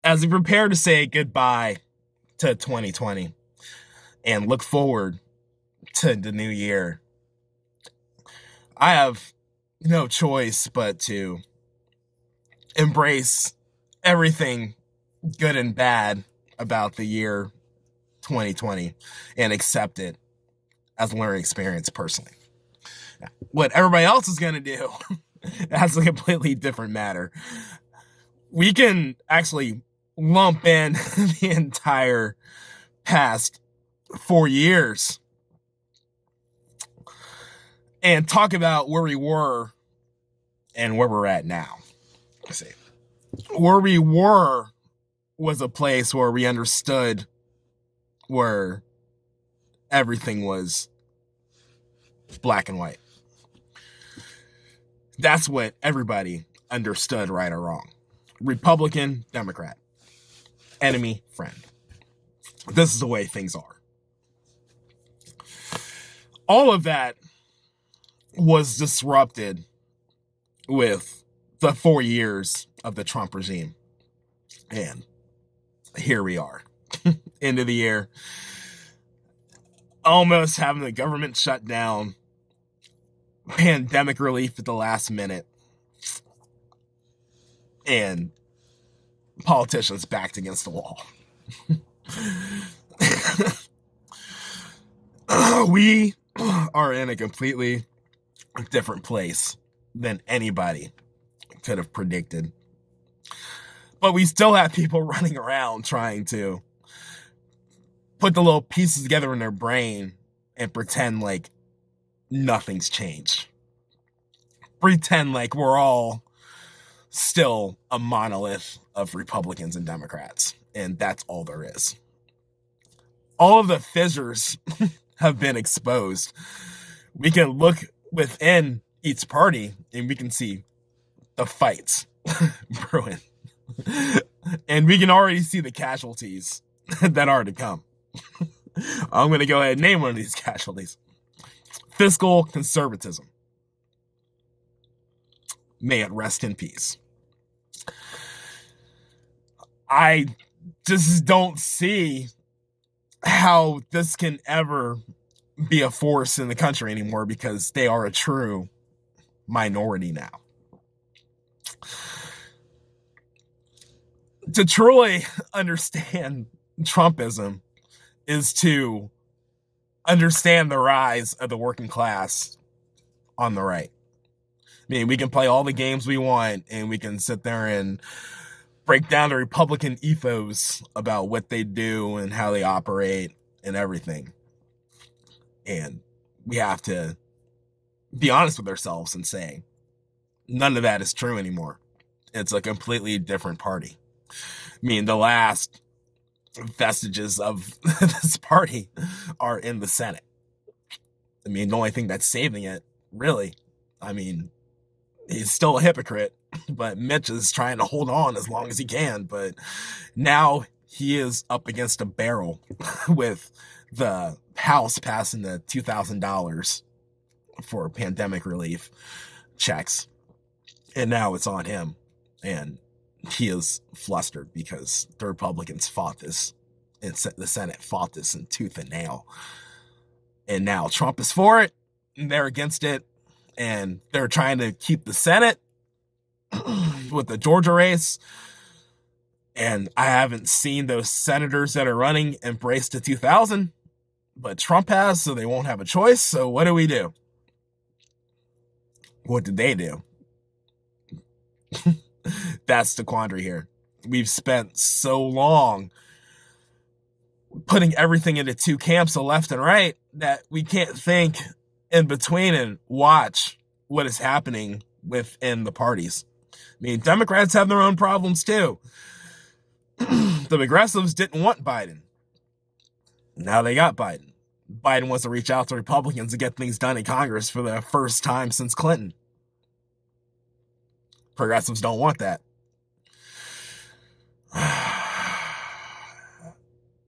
as we prepare to say goodbye to 2020 and look forward to the new year, I have no choice but to embrace everything good and bad about the year 2020 and accept it as a learning experience personally. What everybody else is going to do, that's a completely different matter. We can actually lump in the entire past 4 years and talk about where we were and where we're at now. Let's see. Where we were was a place where we understood where everything was black and white. That's what everybody understood, right or wrong. Republican, Democrat, enemy, friend. This is the way things are. All of that was disrupted with the 4 years of the Trump regime. And here we are, end of the year, almost having the government shut down, pandemic relief at the last minute, and politicians backed against the wall. We are in a completely different place than anybody could have predicted. But we still have people running around trying to put the little pieces together in their brain and pretend like nothing's changed. Pretend like we're all still a monolith of Republicans and Democrats, and that's all there is. All of the fissures have been exposed. We can look within each party and we can see the fights brewing. And we can already see the casualties that are to come. I'm going to go ahead and name one of these casualties. Fiscal conservatism. May it rest in peace. I just don't see how this can ever be a force in the country anymore because they are a true minority now. To truly understand Trumpism is to understand the rise of the working class on the right. I mean, we can play all the games we want and we can sit there and break down the Republican ethos about what they do and how they operate and everything. And we have to be honest with ourselves and say, none of that is true anymore. It's a completely different party. I mean, the last vestiges of this party are in the Senate. I mean, the only thing that's saving it, really, I mean, he's still a hypocrite, but Mitch is trying to hold on as long as he can. But now he is up against a barrel with the House passing the $2,000 for pandemic relief checks. And now it's on him. And he is flustered because the Republicans fought this, and the Senate fought this in tooth and nail. And now Trump is for it, and they're against it, and they're trying to keep the Senate with the Georgia race. And I haven't seen those senators that are running embrace the 2,000, but Trump has, so they won't have a choice. So what do we do? What did they do? That's the quandary here. We've spent so long putting everything into two camps, the left and right, that we can't think in between and watch what is happening within the parties. I mean, Democrats have their own problems too. The progressives didn't want Biden. Now they got Biden. Biden wants to reach out to Republicans to get things done in Congress for the first time since Clinton. Progressives don't want that.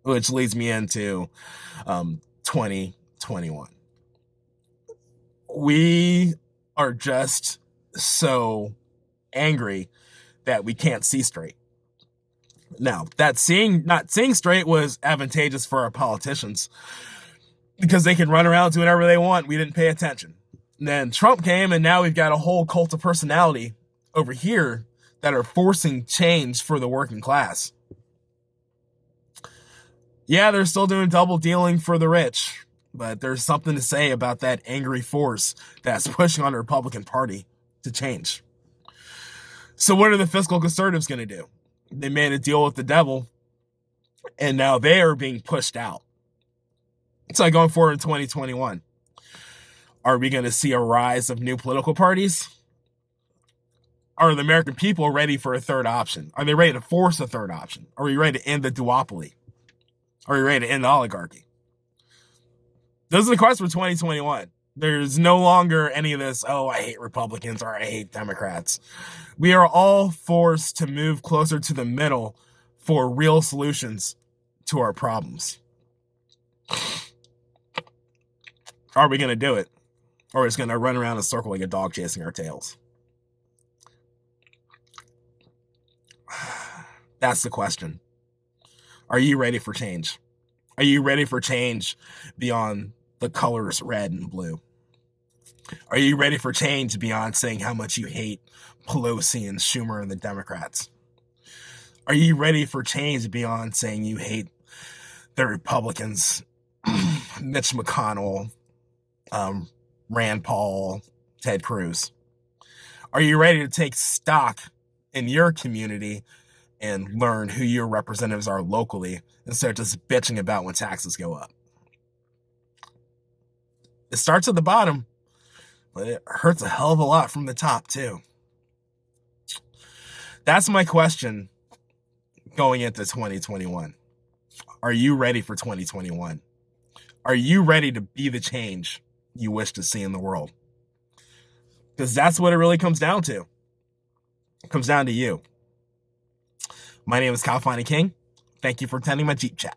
Which leads me into 2021. We are just so angry that we can't see straight. Now, that not seeing straight was advantageous for our politicians because they can run around do whatever they want. We didn't pay attention. And then Trump came, and now we've got a whole cult of personality over here that are forcing change for the working class. Yeah, they're still doing double dealing for the rich, but there's something to say about that angry force that's pushing on the Republican Party to change. So what are the fiscal conservatives going to do? They made a deal with the devil, and now they are being pushed out. So going forward in 2021, are we going to see a rise of new political parties? Are the American people ready for a third option? Are they ready to force a third option? Are we ready to end the duopoly? Are we ready to end the oligarchy? Those are the questions for 2021. There's no longer any of this, oh, I hate Republicans or I hate Democrats. We are all forced to move closer to the middle for real solutions to our problems. Are we going to do it? Or are we just going to run around in a circle like a dog chasing our tails? That's the question. Are you ready for change? Are you ready for change beyond the colors red and blue? Are you ready for change beyond saying how much you hate Pelosi and Schumer and the Democrats? Are you ready for change beyond saying you hate the Republicans, Mitch McConnell, Rand Paul, Ted Cruz? Are you ready to take stock in your community and learn who your representatives are locally instead of just bitching about when taxes go up? It starts at the bottom, but it hurts a hell of a lot from the top, too. That's my question going into 2021. Are you ready for 2021? Are you ready to be the change you wish to see in the world? Because that's what it really comes down to. It comes down to you. My name is Kyle Fani King. Thank you for attending my Jeep Chat.